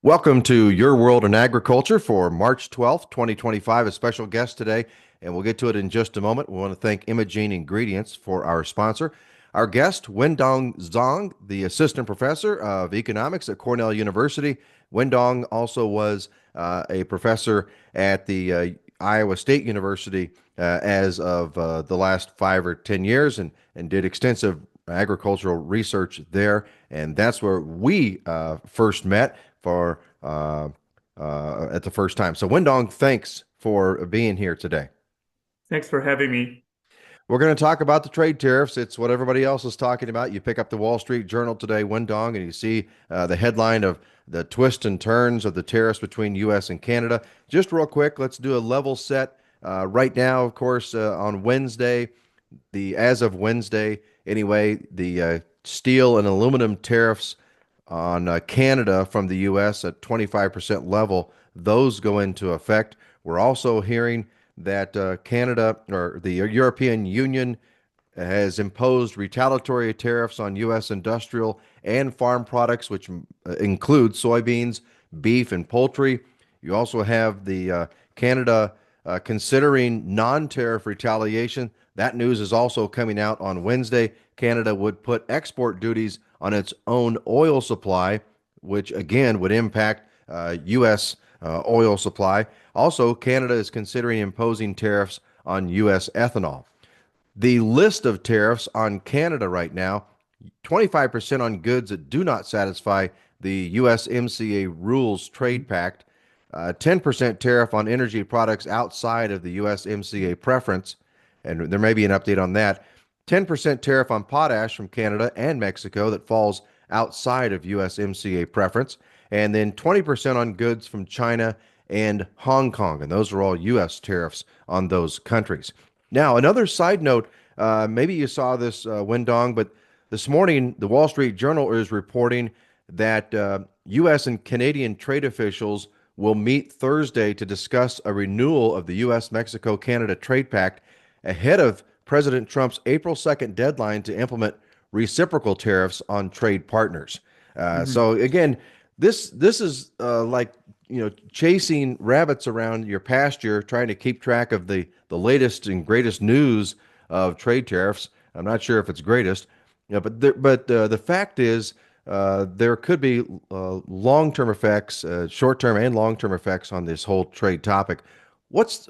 Welcome to Your World in Agriculture for March 12th, 2025. A special guest today, and we'll get to it in just a moment. We want to thank Imogene Ingredients for our sponsor. Our guest, Wendong Zhang, the Assistant Professor of Economics at Cornell University. Wendong also was a professor at the Iowa State University as of the last 5 or 10 years and did extensive agricultural research there. And that's where we first met for at the first time. So Wendong, thanks for being here today. Thanks for having me. We're going to talk about the trade tariffs. It's what everybody else is talking about. You pick up the Wall Street Journal today, Wendong, and you see the headline of the twists and turns of the tariffs between U.S. and Canada. Just real quick, let's do a level set. Right now, of course, on Wednesday, as of Wednesday, anyway, the steel and aluminum tariffs on Canada from the U.S. at 25% level, those go into effect. We're also hearing that Canada or the European Union has imposed retaliatory tariffs on U.S. industrial and farm products, which include soybeans, beef, and poultry. You also have the Canada considering non-tariff retaliation. That news is also coming out on Wednesday. Canada would put export duties on its own oil supply, which again would impact U.S. Oil supply. Also, Canada is considering imposing tariffs on U.S. ethanol. The list of tariffs on Canada right now: 25% on goods that do not satisfy the USMCA rules trade pact, 10% tariff on energy products outside of the USMCA preference, and there may be an update on that. 10% tariff on potash from Canada and Mexico that falls outside of USMCA preference, and then 20% on goods from China and Hong Kong. And those are all U.S. tariffs on those countries. Now, another side note, maybe you saw this, Wendong, but this morning, the Wall Street Journal is reporting that U.S. and Canadian trade officials will meet Thursday to discuss a renewal of the U.S.-Mexico-Canada trade pact ahead of President Trump's April 2nd deadline to implement reciprocal tariffs on trade partners. Mhm. So again, this is like chasing rabbits around your pasture, trying to keep track of the latest and greatest news of trade tariffs. I'm not sure if it's greatest, but the fact is there could be long-term effects, short-term and long-term effects on this whole trade topic. What's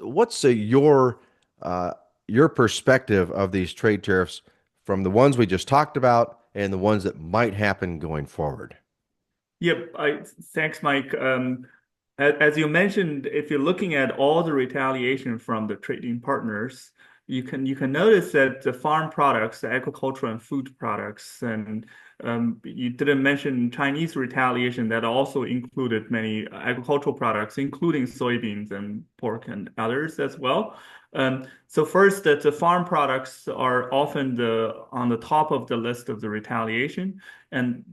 your perspective of these trade tariffs from the ones we just talked about and the ones that might happen going forward? Yep. Thanks, Mike. As you mentioned, if you're looking at all the retaliation from the trading partners, you can notice that the farm products, the agricultural and food products, and you didn't mention Chinese retaliation that also included many agricultural products, including soybeans and pork and others as well. So first, that the farm products are often on the top of the list of the retaliation, and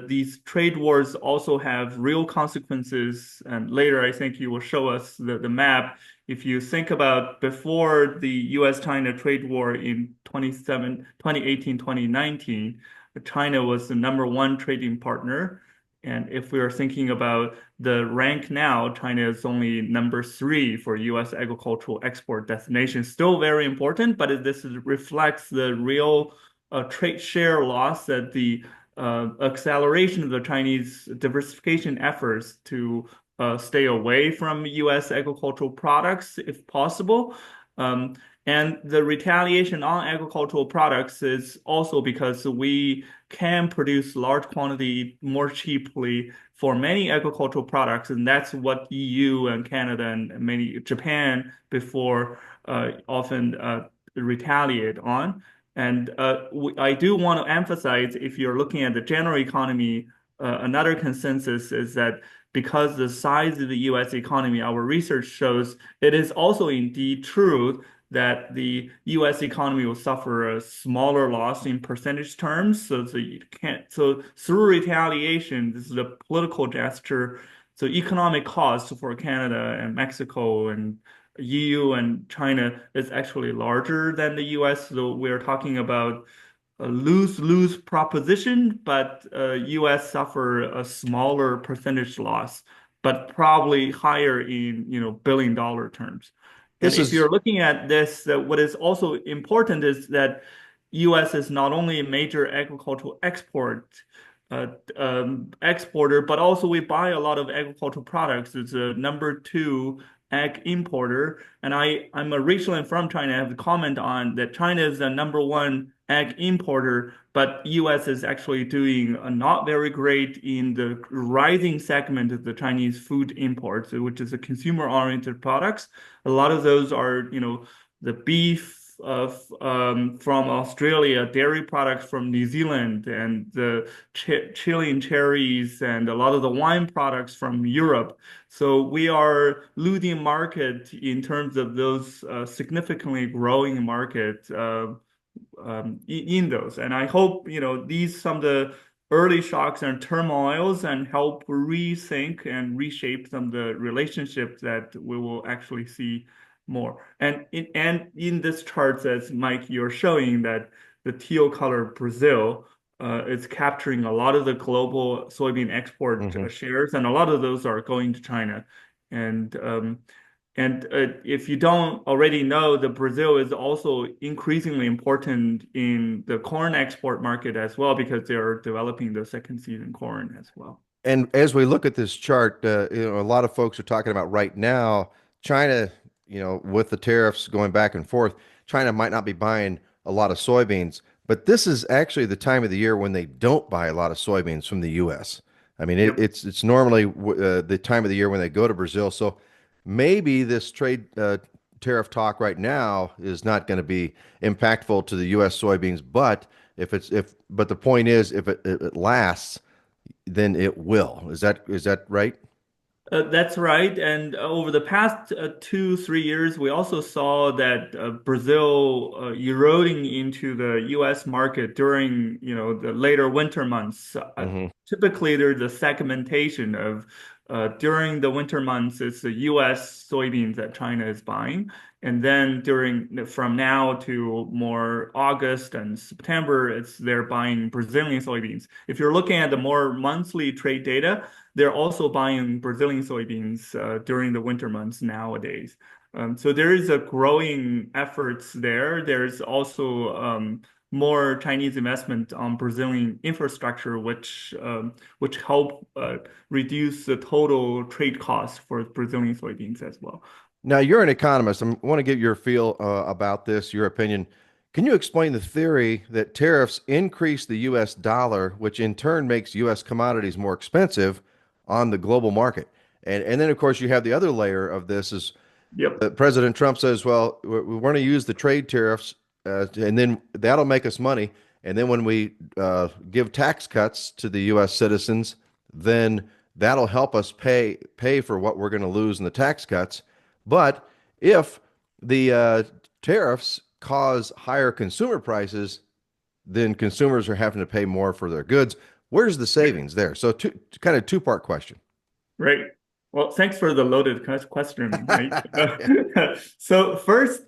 these trade wars also have real consequences. And later, I think you will show us the map. If you think about before the US-China trade war in 2018, 2019, China was the number one trading partner. And if we are thinking about the rank now, China is only number three for U.S. agricultural export destination. Still very important, but reflects the real trade share loss that the acceleration of the Chinese diversification efforts to stay away from U.S. agricultural products if possible. And the retaliation on agricultural products is also because we can produce large quantity more cheaply for many agricultural products, and that's what EU and Canada and many Japan before often retaliate on. And I do want to emphasize, if you're looking at the general economy, another consensus is that because the size of the U.S. economy, our research shows it is also indeed true that the U.S. economy will suffer a smaller loss in percentage terms. So through retaliation, this is a political gesture. So economic cost for Canada and Mexico and EU and China is actually larger than the U.S. So we're talking about a lose-lose proposition, but US suffer a smaller percentage loss, but probably higher in, billion dollar terms. And This if you're is looking at this, what is also important is that US is not only a major agricultural uh, exporter, but also we buy a lot of agricultural products. It's a number two ag importer. And I'm originally from China. I have to comment on that China is the number one ag importer, but US is actually doing not very great in the rising segment of the Chinese food imports, which is the consumer-oriented products. A lot of those are, the beef from Australia, dairy products from New Zealand, and the Chilean cherries, and a lot of the wine products from Europe. So we are losing market in terms of those significantly growing market in those. And I hope, these some of the early shocks and turmoils and help rethink and reshape some of the relationships that we will actually see more. And in this chart, as Mike, you're showing that the teal color Brazil is capturing a lot of the global soybean export mhm. shares, and a lot of those are going to China. And if you don't already know, the Brazil is also increasingly important in the corn export market as well because they're developing the second season corn as well. And as we look at this chart, a lot of folks are talking about right now, China, with the tariffs going back and forth, China might not be buying a lot of soybeans, but this is actually the time of the year when they don't buy a lot of soybeans from the U.S. I mean, Yep. it's normally the time of the year when they go to Brazil. So maybe this trade tariff talk right now is not going to be impactful to the U.S. soybeans, but but the point is, if it lasts, then it will. Is that right? That's right. And over the past 2, 3 years, we also saw that Brazil eroding into the U.S. market during, the later winter months. Hmm. Typically, there's a segmentation of during the winter months, it's the U.S. soybeans that China is buying, and then from now to more August and September, they're buying Brazilian soybeans. If you're looking at the more monthly trade data, they're also buying Brazilian soybeans during the winter months nowadays. So there is a growing efforts there. There's also more Chinese investment on Brazilian infrastructure, which help reduce the total trade cost for Brazilian soybeans as well. Now, you're an economist. I want to get your feel about this, your opinion. Can you explain the theory that tariffs increase the U.S. dollar, which in turn makes U.S. commodities more expensive on the global market? And then, of course, you have the other layer of this is Yep. President Trump says, well, we want to use the trade tariffs, and then that'll make us money. And then when we give tax cuts to the U.S. citizens, then that'll help us pay for what we're going to lose in the tax cuts. But if the tariffs cause higher consumer prices, then consumers are having to pay more for their goods. Where's the savings there? So, kind of two-part question. Right. Well, thanks for the loaded question, Mike. So first,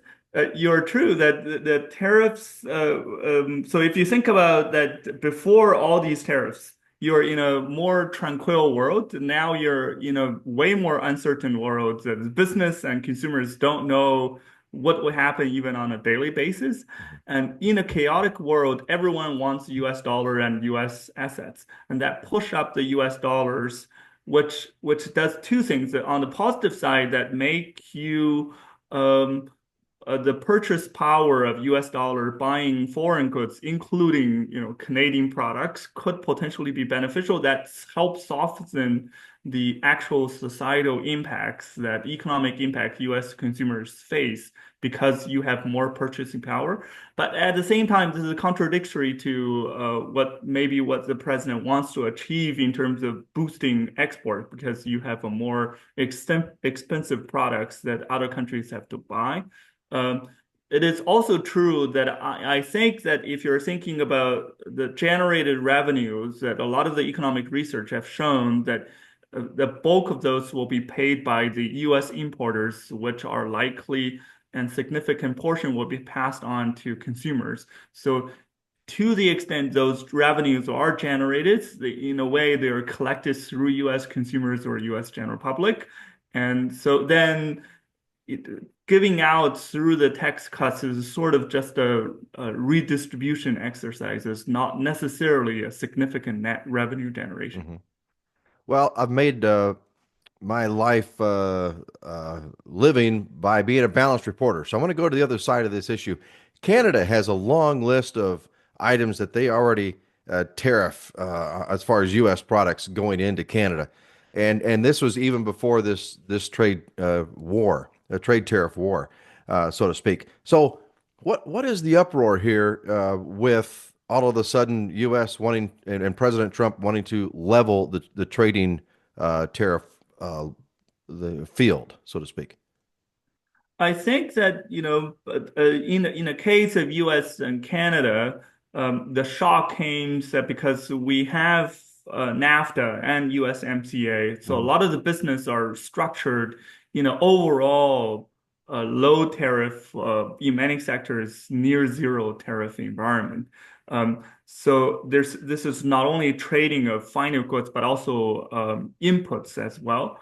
you're true that the tariffs. So if you think about that, before all these tariffs, you're in a more tranquil world. Now you're in a way more uncertain world. That business and consumers don't know what will happen even on a daily basis. And in a chaotic world, everyone wants US dollar and US assets, and that push up the US dollars which does two things. On the positive side, that make you um, the purchase power of US dollar buying foreign goods, including Canadian products, could potentially be beneficial. That helps soften the actual societal impacts, that economic impact US consumers face because you have more purchasing power. But at the same time, this is contradictory to what the president wants to achieve in terms of boosting export, because you have a more expensive products that other countries have to buy. Um, it is also true that I think that if you're thinking about the generated revenues, that a lot of the economic research have shown that the bulk of those will be paid by the U.S. importers, which are likely and significant portion will be passed on to consumers. So to the extent those revenues are generated, in a way, they are collected through U.S. consumers or U.S. general public. And so then it, giving out through the tax cuts is sort of just a redistribution exercise. It's not necessarily a significant net revenue generation. Hmm. Well, I've made my life living by being a balanced reporter. So I want to go to the other side of this issue. Canada has a long list of items that they already tariff as far as U.S. products going into Canada, and this was even before this trade war, a trade tariff war, so to speak. So what is the uproar here with all of a sudden U.S. wanting and President Trump wanting to level the trading tariff uh, the field, so to speak? I think that, in a case of US and Canada, the shock came that because we have NAFTA and USMCA, so a Hmm. lot of the business are structured in an overall low tariff, in many sectors, near zero tariff environment. So this is not only trading of final goods, but also inputs as well.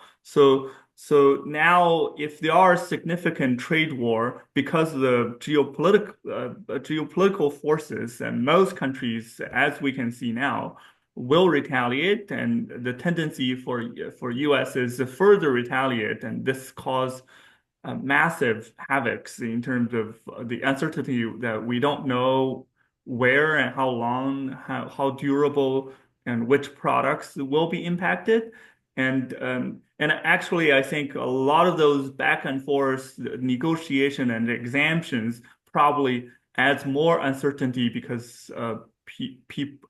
So now, if there are significant trade war because of the geopolitical forces, and most countries, as we can see now, will retaliate, and the tendency for U.S. is to further retaliate, and this cause massive havocs in terms of the uncertainty that we don't know where and how long, how durable, and which products will be impacted. And actually, I think a lot of those back and forth negotiation and exemptions probably adds more uncertainty because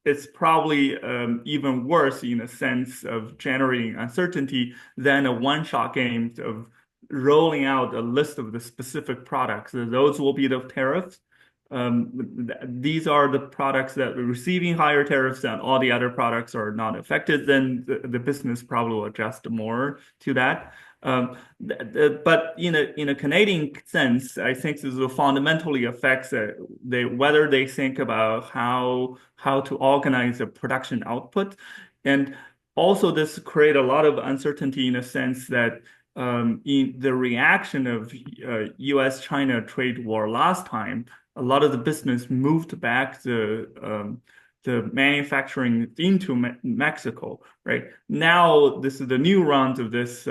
it's probably even worse in a sense of generating uncertainty than a one-shot game of rolling out a list of the specific products. Those will be the tariffs. These are the products that are receiving higher tariffs, and all the other products are not affected. Then the business probably will adjust more to that. But in a Canadian sense, I think this will fundamentally affects whether they think about how to organize the production output, and also this create a lot of uncertainty in a sense that in the reaction of U.S.-China trade war last time, a lot of the business moved back the manufacturing into Mexico, right? Now, this is the new round of this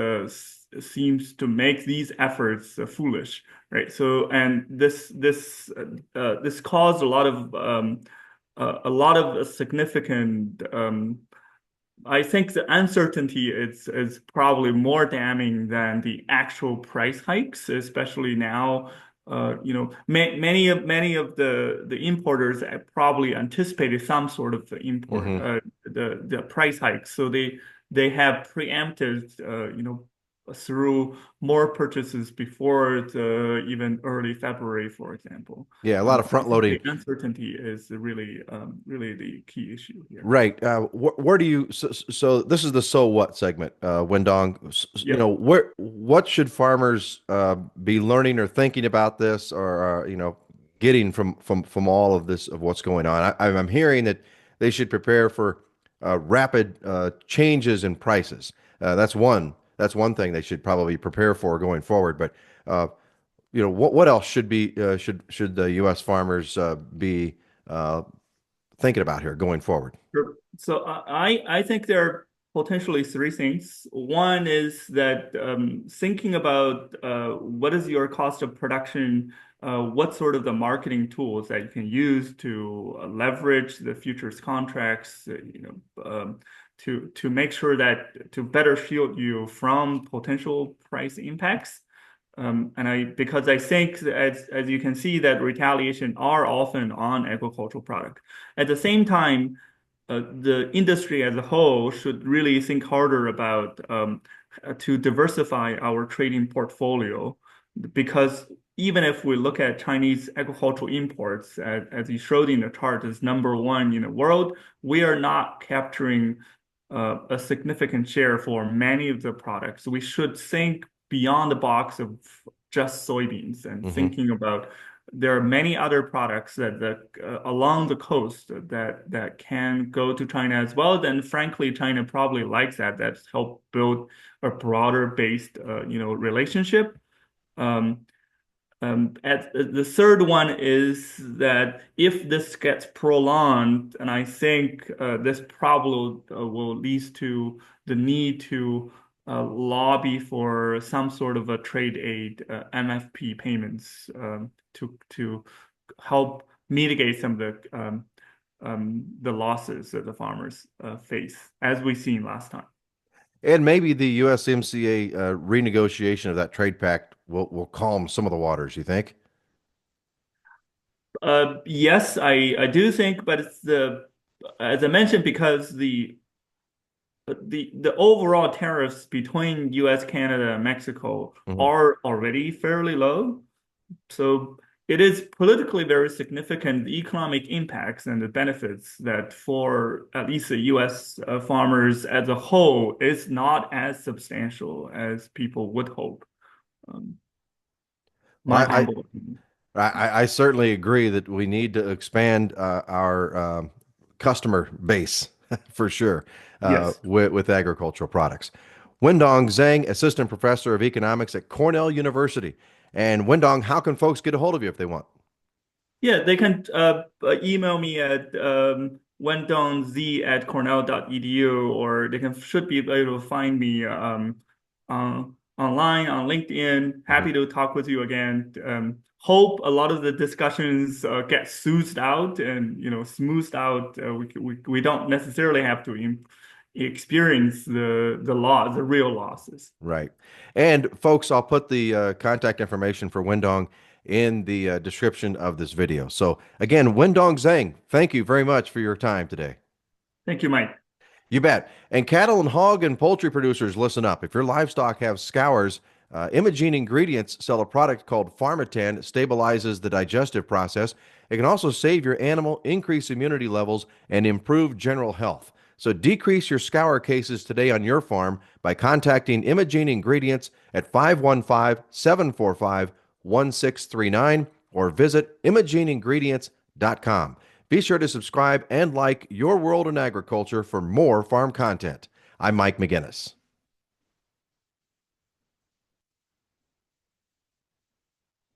seems to make these efforts foolish, right? So, and this caused a lot of significant I think the uncertainty is probably more damning than the actual price hikes, especially now. Many of the importers probably anticipated some sort of import Hmm. the price hikes, so they have preempted through more purchases before the even early February, for example. Yeah, a lot of So I front think loading. the uncertainty is really the key issue here. Right. Where do you, so this is the so what segment, Wendong. Yeah. What should farmers be learning or thinking about this or, getting from all of this, of what's going on? I'm hearing that they should prepare for rapid changes in prices. That's one thing they should probably prepare for going forward. But, what else should the U.S. farmers be thinking about here going forward? Sure. So I think there are potentially three things. One is that thinking about what is your cost of production, what sort of the marketing tools that you can use to leverage the futures contracts, to make sure that to better shield you from potential price impacts. Because I think as you can see that retaliation are often on agricultural product. At the same time, the industry as a whole should really think harder about to diversify our trading portfolio, because even if we look at Chinese agricultural imports, as you showed in the chart, is number one in the world, we are not capturing a significant share for many of the products. We should think beyond the box of just soybeans and Hmm. thinking about there are many other products along the coast that can go to China as well. Then, frankly, China probably likes that. That's helped build a broader based, relationship. Um, the third one is that if this gets prolonged, and I think this probably will lead to the need to lobby for some sort of a trade aid, MFP payments, to help mitigate some of the losses that the farmers face, as we've seen last time. And maybe the USMCA renegotiation of that trade pact will calm some of the waters, you think? Yes, I do think, but as I mentioned, because the overall tariffs between US, Canada, and Mexico Mhm. are already fairly low. So it is politically very significant, the economic impacts and the benefits that for at least the US farmers as a whole is not as substantial as people would hope. Um, my Well, humble opinion. I certainly agree that we need to expand our customer base for sure Yes. with agricultural products. Wendong Zhang, Assistant Professor of Economics at Cornell University. And Wendong, how can folks get a hold of you if they want? Yeah, they can email me at wendongz@cornell.edu, or they should be able to find me online on LinkedIn. Mhm. Happy to talk with you again. Hope a lot of the discussions get soothed out and smoothed out. We don't necessarily have to experience the real losses. Right. And folks, I'll put the contact information for Wendong in the description of this video. So again, Wendong Zhang, thank you very much for your time today. Thank you, Mike. You bet. And cattle and hog and poultry producers, listen up. If your livestock have scours, Imogene Ingredients sell a product called Pharmatan. It stabilizes the digestive process. It can also save your animal, increase immunity levels, and improve general health. So decrease your scour cases today on your farm by contacting Imogene Ingredients at 515-745-1639 or visit imogeneingredients.com. Be sure to subscribe and like Your World in Agriculture for more farm content. I'm Mike McGinnis.